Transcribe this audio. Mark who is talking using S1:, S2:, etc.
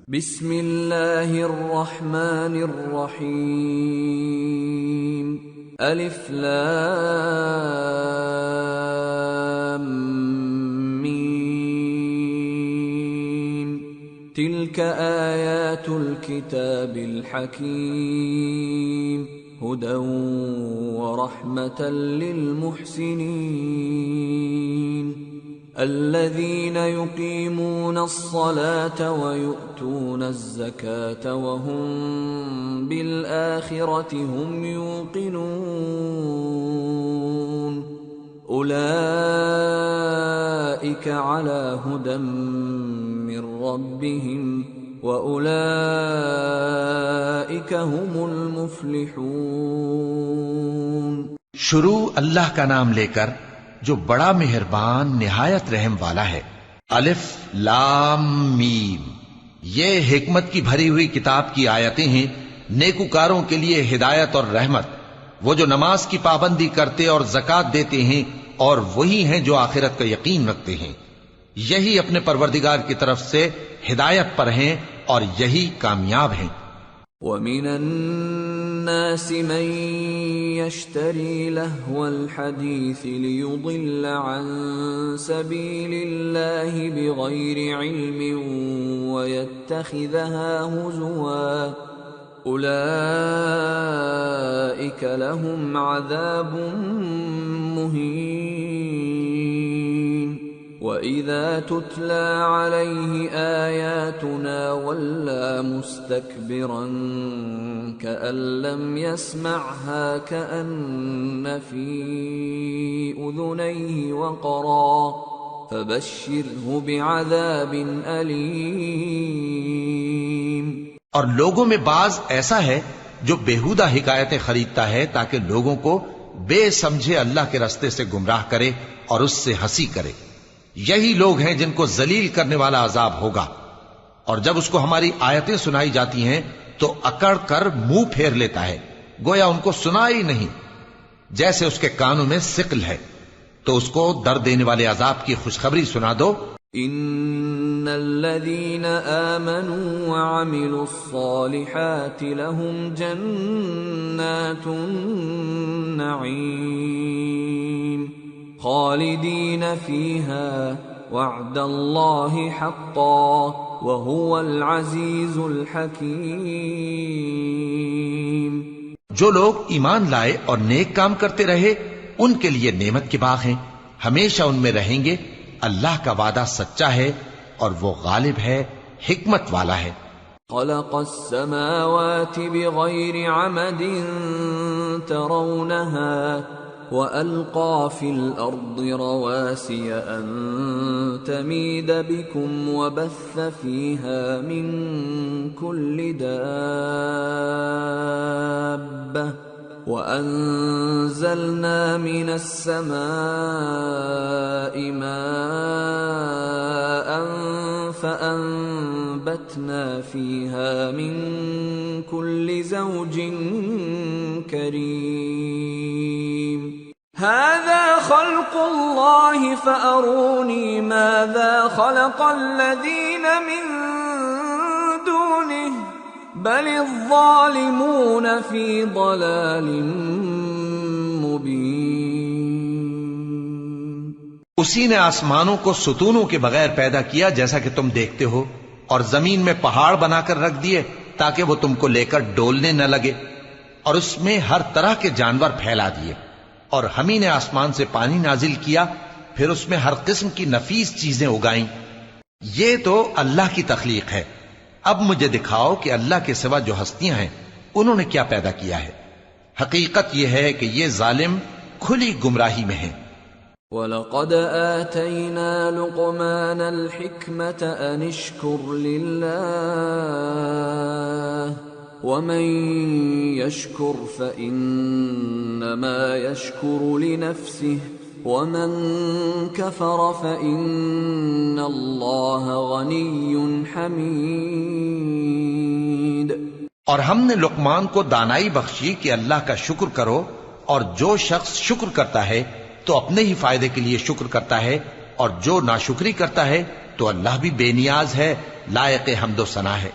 S1: بسم اللہ الرحمن الرحیم الف لام میم تلک آیات الكتاب الحکیم هدى ورحمة للمحسنين الذين يقيمون الصلاة ويؤتون الزكاة وهم بالآخرة هم يوقنون أولئك على هدى من ربهم وَأُولَئِكَ هُمُ الْمُفْلِحُونَ۔
S2: شروع اللہ کا نام لے کر جو بڑا مہربان نہایت رحم والا ہے۔ الف لام میم، یہ حکمت کی بھری ہوئی کتاب کی آیتیں ہیں، نیکوکاروں کے لیے ہدایت اور رحمت، وہ جو نماز کی پابندی کرتے اور زکوٰۃ دیتے ہیں، اور وہی ہیں جو آخرت کا یقین رکھتے ہیں، یہی اپنے پروردگار کی طرف سے ہدایت پر ہیں اور یہی کامیاب ہیں۔
S1: وَمِنَ النَّاسِ مَن يَشْتَرِي لَهْوَ الْحَدِيثِ لِيُضِلَّ عَن سَبِيلِ اللَّهِ بِغَيْرِ عِلْمٍ وَيَتَّخِذَهَا هُزُوًا أُولَئِكَ لَهُمْ عَذَابٌ مُهِينٌ وَإِذَا تُتْلَى عَلَيْهِ آيَاتُنَا وَلَّى مُسْتَكْبِرًا كَأَن لَّمْ يَسْمَعْهَا كَأَنَّ فِي أُذُنَيْهِ وَقْرًا فَبَشِّرْهُ بِعَذَابٍ أَلِيمٍ۔
S2: اور لوگوں میں بعض ایسا ہے جو بیہودہ حکایتیں خریدتا ہے تاکہ لوگوں کو بے سمجھے اللہ کے راستے سے گمراہ کرے اور اس سے ہنسی کرے، یہی لوگ ہیں جن کو ذلیل کرنے والا عذاب ہوگا۔ اور جب اس کو ہماری آیتیں سنائی جاتی ہیں تو اکڑ کر منہ پھیر لیتا ہے، گویا ان کو سنا ہی نہیں، جیسے اس کے کانوں میں ثقل ہے۔ تو اس کو درد دینے والے عذاب کی خوشخبری سنا دو۔
S1: ان الذين آمنوا وعملوا الصالحات لهم جنات النعيم خالدين فيها وعد الله حقا وهو العزيز الحكيم۔
S2: جو لوگ ایمان لائے اور نیک کام کرتے رہے ان کے لیے نعمت کے باغ ہیں، ہمیشہ ان میں رہیں گے۔ اللہ کا وعدہ سچا ہے اور وہ غالب ہے، حکمت والا ہے۔
S1: خلق السماوات بغير عمد ترونها وألقى في الأرض رواسي أن تميد بكم وبث فيها من كل دابة وأنزلنا من السماء ماء فأنبتنا فيها من كل زوج كريم هذا خلق الله فأروني ماذا خلق الذين من دونه بل الظالمون فی ضلال مبین۔
S2: اسی نے آسمانوں کو ستونوں کے بغیر پیدا کیا جیسا کہ تم دیکھتے ہو، اور زمین میں پہاڑ بنا کر رکھ دیے تاکہ وہ تم کو لے کر ڈولنے نہ لگے، اور اس میں ہر طرح کے جانور پھیلا دیے، اور ہم ہی نے آسمان سے پانی نازل کیا، پھر اس میں ہر قسم کی نفیس چیزیں اگائیں۔ یہ تو اللہ کی تخلیق ہے۔ اب مجھے دکھاؤ کہ اللہ کے سوا جو ہستیاں ہیں انہوں نے کیا پیدا کیا ہے۔ حقیقت یہ ہے کہ یہ ظالم کھلی گمراہی میں ہیں۔
S1: وَلَقَدْ آتَيْنَا لُقْمَانَ الْحِكْمَةَ أَنِ اشْكُرْ لِلَّهِ وَمَن يَشْكُرْ فَإِنَّمَا يَشْكُرُ لِنَفْسِهِ وَمَن كَفَرَ فَإِنَّ اللَّهَ غَنِيٌّ حَمِيدٌ۔
S2: اور ہم نے لقمان کو دانائی بخشی کہ اللہ کا شکر کرو، اور جو شخص شکر کرتا ہے تو اپنے ہی فائدے کے لیے شکر کرتا ہے، اور جو ناشکری کرتا ہے تو اللہ بھی بے نیاز ہے، لائق حمد و ثنا ہے۔